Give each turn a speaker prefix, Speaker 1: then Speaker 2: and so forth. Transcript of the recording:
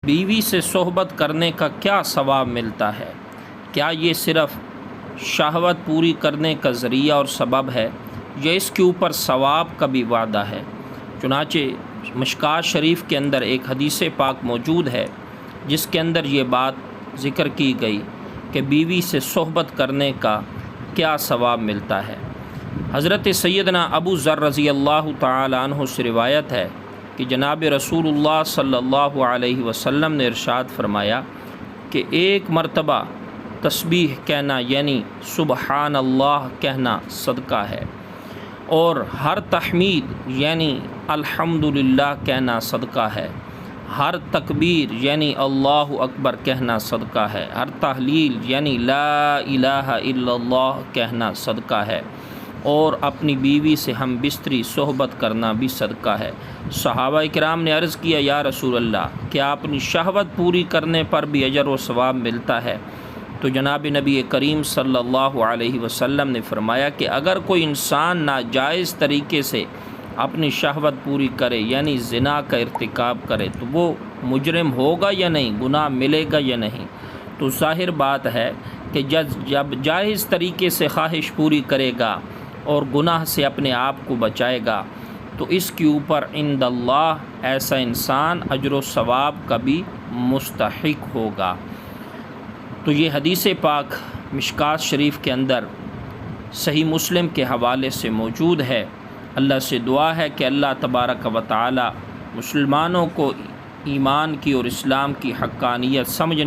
Speaker 1: بیوی سے صحبت کرنے کا کیا ثواب ملتا ہے؟ کیا یہ صرف شہوت پوری کرنے کا ذریعہ اور سبب ہے یا اس کے اوپر ثواب کا بھی وعدہ ہے؟ چنانچہ مشکوٰۃ شریف کے اندر ایک حدیث پاک موجود ہے جس کے اندر یہ بات ذکر کی گئی کہ بیوی سے صحبت کرنے کا کیا ثواب ملتا ہے۔ حضرت سیدنا ابو ذر رضی اللہ تعالی عنہ سے روایت ہے کہ جناب رسول اللہ صلی اللہ علیہ وسلم نے ارشاد فرمایا کہ ایک مرتبہ تسبیح کہنا یعنی سبحان اللہ کہنا صدقہ ہے، اور ہر تحمید یعنی الحمدللہ کہنا صدقہ ہے، ہر تکبیر یعنی اللہ اکبر کہنا صدقہ ہے، ہر تحلیل یعنی لا الہ الا اللہ کہنا صدقہ ہے، اور اپنی بیوی سے ہم بستری صحبت کرنا بھی صدقہ ہے۔ صحابہ کرام نے عرض کیا یا رسول اللہ، کیا اپنی شہوت پوری کرنے پر بھی اجر و ثواب ملتا ہے؟ تو جناب نبی کریم صلی اللہ علیہ وسلم نے فرمایا کہ اگر کوئی انسان ناجائز طریقے سے اپنی شہوت پوری کرے یعنی زنا کا ارتکاب کرے تو وہ مجرم ہوگا یا نہیں، گناہ ملے گا یا نہیں؟ تو ظاہر بات ہے کہ جب جائز طریقے سے خواہش پوری کرے گا اور گناہ سے اپنے آپ کو بچائے گا تو اس کے اوپر عند اللہ ایسا انسان اجر و ثواب کا بھی مستحق ہوگا۔ تو یہ حدیث پاک مشکوٰۃ شریف کے اندر صحیح مسلم کے حوالے سے موجود ہے۔ اللہ سے دعا ہے کہ اللہ تبارک و تعالی مسلمانوں کو ایمان کی اور اسلام کی حقانیت سمجھنے